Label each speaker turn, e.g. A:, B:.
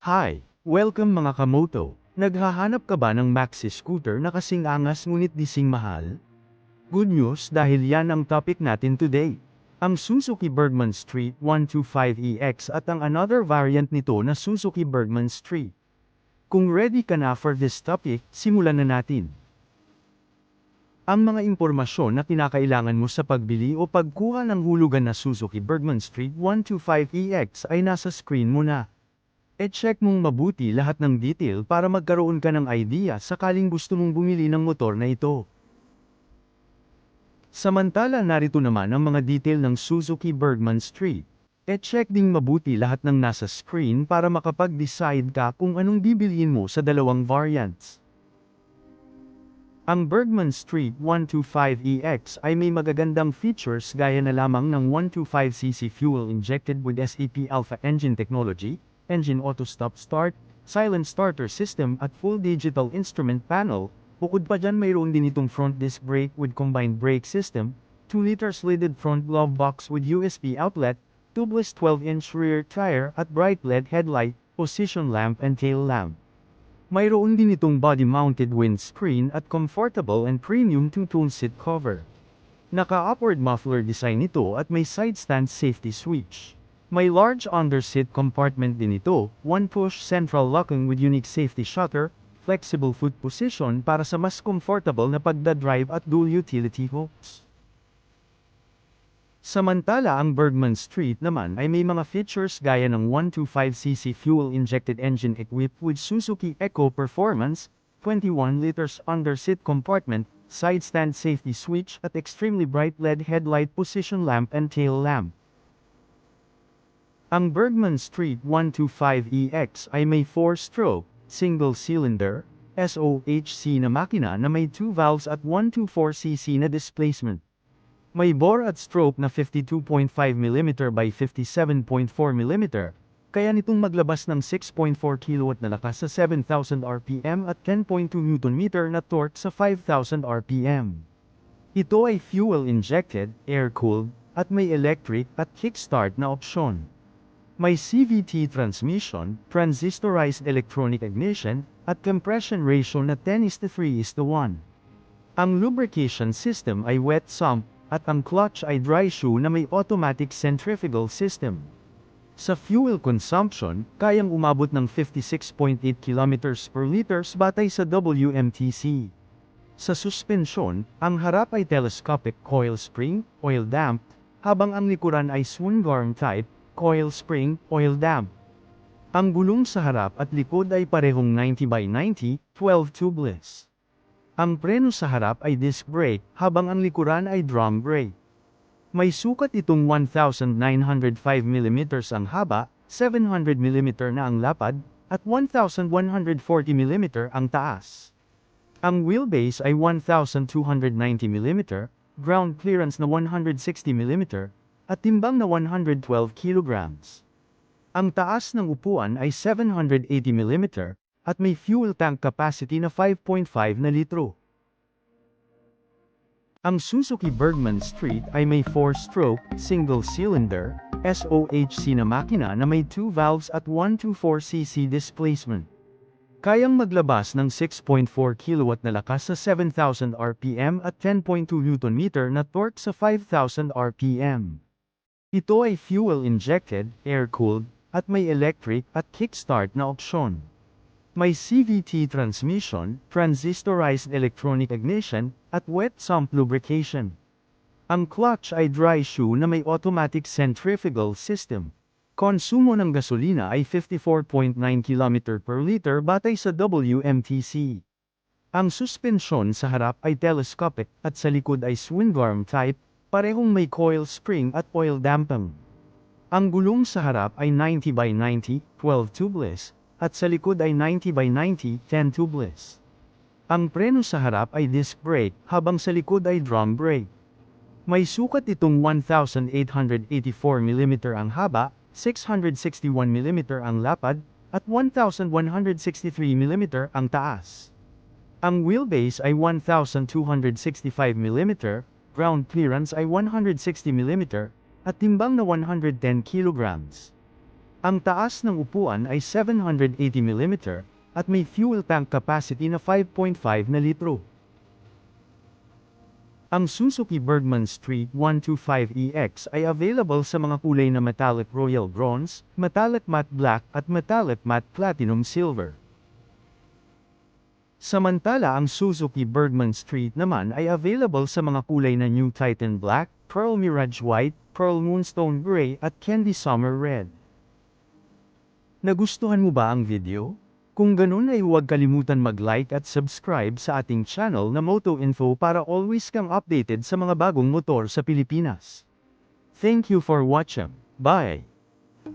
A: Hi! Welcome mga kamoto! Naghahanap ka ba ng maxi scooter na kasing angas ngunit dising mahal? Good news dahil yan ang topic natin today. Ang Suzuki Bergman Street 125EX at ang another variant nito na Suzuki Bergman Street. Kung ready ka na for this topic, simulan na natin. Ang mga impormasyon na kinakailangan mo sa pagbili o pagkuha ng hulugan na Suzuki Bergman Street 125EX ay nasa screen mo na. E-check mong mabuti lahat ng detail para magkaroon ka ng idea sakaling gusto mong bumili ng motor na ito. Samantala narito naman ang mga detail ng Suzuki Bergman Street. E-check ding mabuti lahat ng nasa screen para makapag-decide ka kung anong bibilhin mo sa dalawang variants. Ang Bergman Street 125EX ay may magagandang features gaya na lamang ng 125cc fuel injected with SEP Alpha engine technology, engine auto stop start, silent starter system at full digital instrument panel. Bukod pa dyan mayroon din itong front disc brake with combined brake system, 2-liter slided front glove box with USB outlet, tubeless 12-inch rear tire at bright LED headlight, position lamp and tail lamp. Mayroon din itong body-mounted windscreen at comfortable and premium two-tone seat cover. Naka-upward muffler design ito at may side stand safety switch. May large under-seat compartment din ito, one-push central locking with unique safety shutter, flexible foot position para sa mas comfortable na pagdadrive at dual utility hooks. Samantala ang Bergman Street naman ay may mga features gaya ng 125cc fuel-injected engine equipped with Suzuki Eco Performance, 21 liters under-seat compartment, side stand safety switch at extremely bright LED headlight position lamp and tail lamp. Ang Bergman Street 125EX ay may 4-stroke, single-cylinder, SOHC na makina na may 2 valves at 124cc na displacement. May bore at stroke na 52.5mm by 57.4mm, kaya nitong maglabas ng 6.4 kW na lakas sa 7,000 RPM at 10.2 Nm na torque sa 5,000 RPM. Ito ay fuel-injected, air-cooled, at may electric at kickstart na opsyon. May CVT transmission, transistorized electronic ignition, at compression ratio na 10:3:1. Ang lubrication system ay wet sump, at ang clutch ay dry shoe na may automatic centrifugal system. Sa fuel consumption, kayang umabot ng 56.8 km per liters batay sa WMTC. Sa suspensyon, ang harap ay telescopic coil spring, oil damped, habang ang likuran ay swing arm type, coil spring, oil damp. Ang gulong sa harap at likod ay parehong 90/90, 12 tubeless. Ang preno sa harap ay disc brake, habang ang likuran ay drum brake. May sukat itong 1,905mm ang haba, 700mm na ang lapad, at 1,140mm ang taas. Ang wheelbase ay 1,290mm, ground clearance na 160mm, at timbang na 112 kilograms. Ang taas ng upuan ay 780mm, at may fuel tank capacity na 5.5 na litro. Ang Suzuki Bergman Street ay may 4-stroke, single-cylinder, SOHC na makina na may 2 valves at 124cc displacement. Kayang maglabas ng 6.4 kW na lakas sa 7,000 RPM at 10.2 Nm na torque sa 5,000 RPM. Ito ay fuel-injected, air-cooled, at may electric at kickstart na opsyon. May CVT transmission, transistorized electronic ignition, at wet sump lubrication. Ang clutch ay dry shoe na may automatic centrifugal system. Konsumo ng gasolina ay 54.9 km per liter batay sa WMTC. Ang suspensyon sa harap ay telescopic at sa likod ay swing arm type, parehong may coil spring at oil damping. Ang gulong sa harap ay 90/90, 12 tubeless, at sa likod ay 90/90, 10 tubeless. Ang preno sa harap ay disc brake, habang sa likod ay drum brake. May sukat itong 1,884mm ang haba, 661mm ang lapad, at 1,163mm ang taas. Ang wheelbase ay 1,265mm, ground clearance ay 160mm, at timbang na 110 kilograms. Ang taas ng upuan ay 780mm, at may fuel tank capacity na 5.5 na litro. Ang Suzuki Bergman Street 125EX ay available sa mga kulay na metallic royal bronze, metallic matte black at metallic matte platinum silver. Samantala ang Suzuki Bergman Street naman ay available sa mga kulay na New Titan Black, Pearl Mirage White, Pearl Moonstone Gray at Candy Summer Red. Nagustuhan mo ba ang video? Kung ganun ay huwag kalimutan mag-like at subscribe sa ating channel na Moto Info para always kang updated sa mga bagong motor sa Pilipinas. Thank you for watching. Bye!